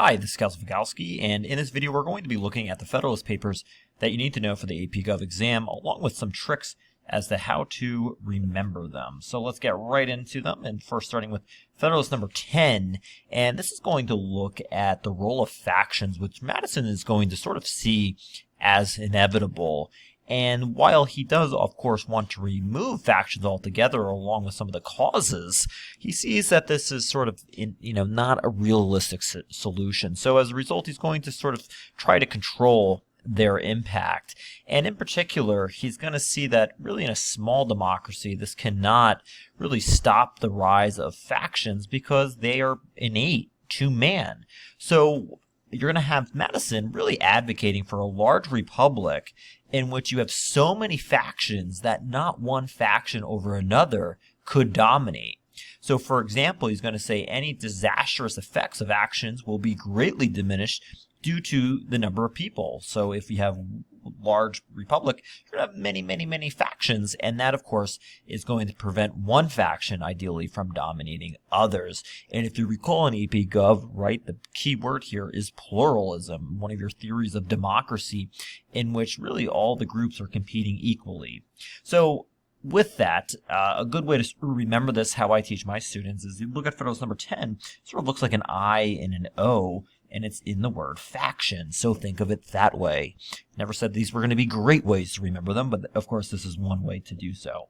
Hi, this is Kelsey Vigalski, and in this video we're going to be looking at the Federalist papers that you need to know for the AP Gov exam, along with some tricks as to how to remember them. So let's get right into them, and first starting with Federalist number 10, and this is going to look at the role of factions, which Madison is going to sort of see as inevitable. And while he does, of course, want to remove factions altogether along with some of the causes, he sees that this is sort of, not a realistic solution. So as a result, he's going to sort of try to control their impact. And in particular, he's going to see that really in a small democracy, this cannot really stop the rise of factions because they are innate to man. So you're going to have Madison really advocating for a large republic in which you have so many factions that not one faction over another could dominate. So, for example, he's going to say any disastrous effects of actions will be greatly diminished due to the number of people. So if you have a large republic, you're going to have many factions, and that, of course, is going to prevent one faction, ideally, from dominating others. And if you recall in AP Gov, right, the key word here is pluralism, one of your theories of democracy, in which really all the groups are competing equally. So with that, a good way to remember this, how I teach my students, is you look at Federalist number 10, it sort of looks like an I and an O, and it's in the word faction. So think of it that way. Never said these were going to be great ways to remember them, but of course this is one way to do so.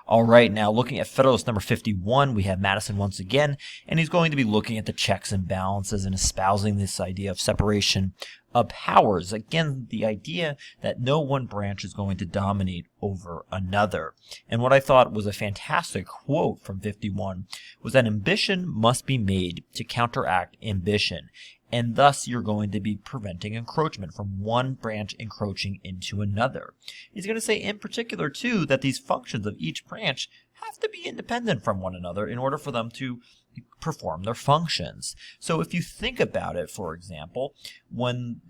All right, now looking at Federalist number 51, we have Madison once again, and he's going to be looking at the checks and balances and espousing this idea of separation of powers. Again, the idea that no one branch is going to dominate over another. And what I thought was a fantastic quote from 51 was that ambition must be made to counteract ambition. And thus, you're going to be preventing encroachment from one branch encroaching into another. He's going to say in particular, too, that these functions of each branch have to be independent from one another in order for them to perform their functions. So if you think about it, for example, when,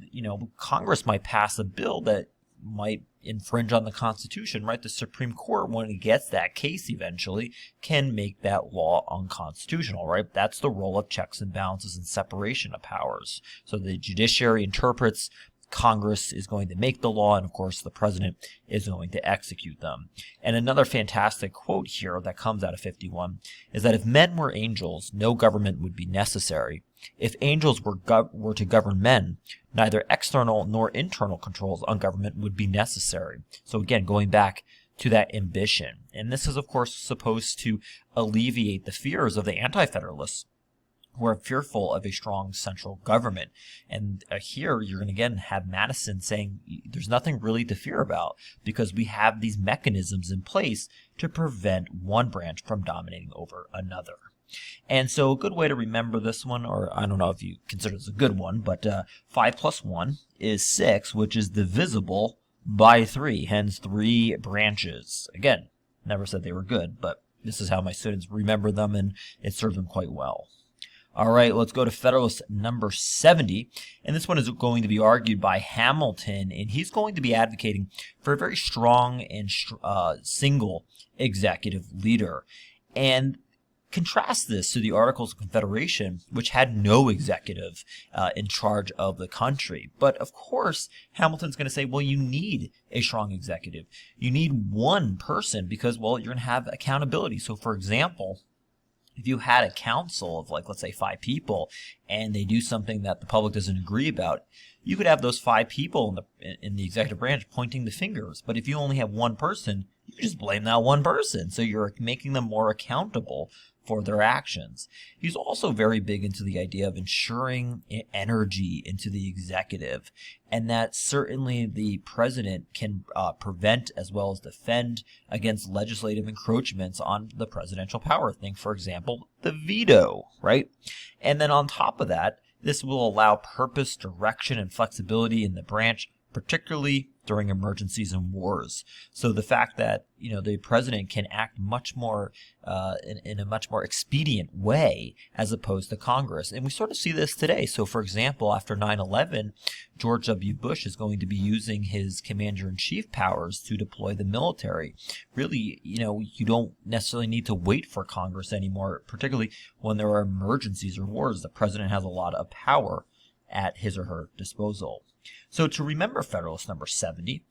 Congress might pass a bill that might infringe on the Constitution, right? The Supreme Court, when it gets that case eventually, can make that law unconstitutional, right? That's the role of checks and balances and separation of powers. So the judiciary interprets, Congress is going to make the law, and of course the president is going to execute them. And another fantastic quote here that comes out of 51 is that if men were angels, no government would be necessary. If angels were to govern men, neither external nor internal controls on government would be necessary. So again, going back to that ambition. And this is, of course, supposed to alleviate the fears of the anti-federalists, who are fearful of a strong central government. And here you're going to again have Madison saying there's nothing really to fear about because we have these mechanisms in place to prevent one branch from dominating over another. And so a good way to remember this one, or I don't know if you consider this a good one, but 5 plus 1 is 6, which is divisible by 3, hence 3 branches. Again, never said they were good, but this is how my students remember them, and it served them quite well. All right, let's go to Federalist number 70, and this one is going to be argued by Hamilton, and he's going to be advocating for a very strong and single executive leader. And contrast this to the Articles of Confederation, which had no executive in charge of the country. But of course, Hamilton's going to say, well, you need a strong executive. You need one person because, well, you're going to have accountability. So, for example, if you had a council of, like, let's say 5 people, and they do something that the public doesn't agree about, you could have those 5 people in the executive branch pointing the fingers. But if you only have one person, you can just blame that one person. So you're making them more accountable for their actions. He's also very big into the idea of ensuring energy into the executive, and that certainly the president can prevent as well as defend against legislative encroachments on the presidential power. Think, for example, the veto, right? And then on top of that, this will allow purpose, direction, and flexibility in the branch particularly during emergencies and wars. So the fact that the president can act much more in a much more expedient way as opposed to Congress, and we sort of see this today. So, for example, after 9/11, George W. Bush is going to be using his commander-in-chief powers to deploy the military. Really, you don't necessarily need to wait for Congress anymore, particularly when there are emergencies or wars. The president has a lot of power at his or her disposal. So to remember Federalist number 70,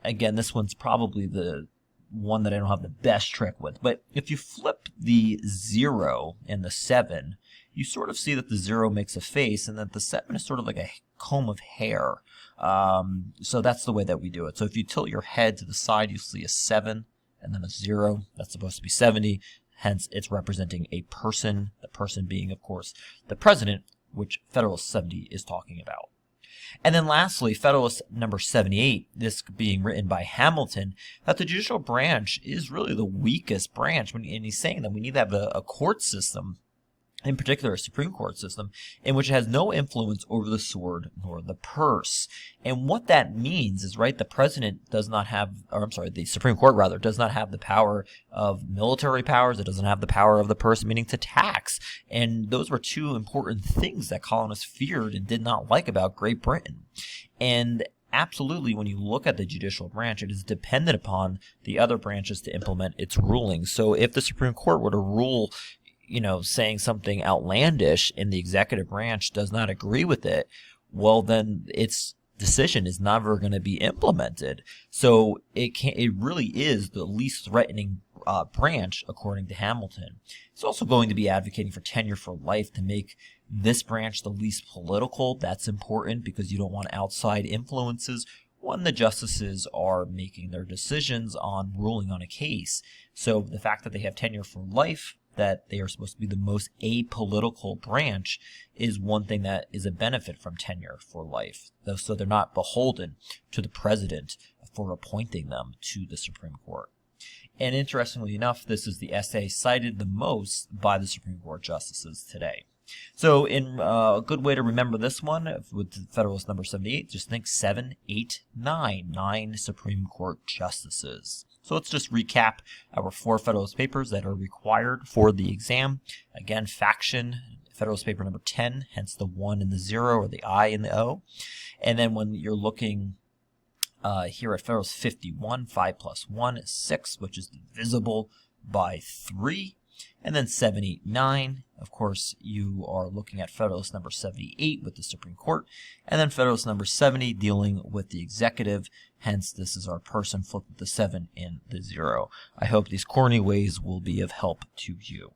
again, this one's probably the one that I don't have the best trick with, but if you flip the 0 and the 7, you sort of see that the 0 makes a face and that the 7 is sort of like a comb of hair. So that's the way that we do it. So if you tilt your head to the side, you see a 7 and then a 0. That's supposed to be 70. Hence, it's representing a person, the person being, of course, the president, which Federalist 70 is talking about. And then lastly, Federalist number 78, this being written by Hamilton, that the judicial branch is really the weakest branch. And he's saying that we need to have a court system, in particular a Supreme Court system, in which it has no influence over the sword nor the purse. And what that means is, right, the president does not have, the Supreme Court rather, does not have the power of military powers. It doesn't have the power of the purse, meaning to tax. And those were two important things that colonists feared and did not like about Great Britain. And absolutely, when you look at the judicial branch, it is dependent upon the other branches to implement its rulings. So if the Supreme Court were to rule saying something outlandish and the executive branch does not agree with it, well, then its decision is never going to be implemented. So it really is the least threatening branch, according to Hamilton. It's also going to be advocating for tenure for life to make this branch the least political. That's important because you don't want outside influences when the justices are making their decisions on ruling on a case. So the fact that they have tenure for life, that they are supposed to be the most apolitical branch, is one thing that is a benefit from tenure for life. So they're not beholden to the president for appointing them to the Supreme Court. And interestingly enough, this is the essay cited the most by the Supreme Court justices today. So in a good way to remember this one, with Federalist number 78, just think 7, 8, 9, 9 Supreme Court justices. So let's just recap our 4 Federalist papers that are required for the exam. Again, faction, Federalist paper number 10, hence the 1 and the 0, or the I and the O. And then when you're looking here at Federalist 51, 5 plus 1 is 6, which is divisible by 3. And then 7, 8, 9, of course, you are looking at Federalist number 78 with the Supreme Court, and then Federalist number 70 dealing with the executive. Hence, this is our person flipped with the 7 and the 0. I hope these corny ways will be of help to you.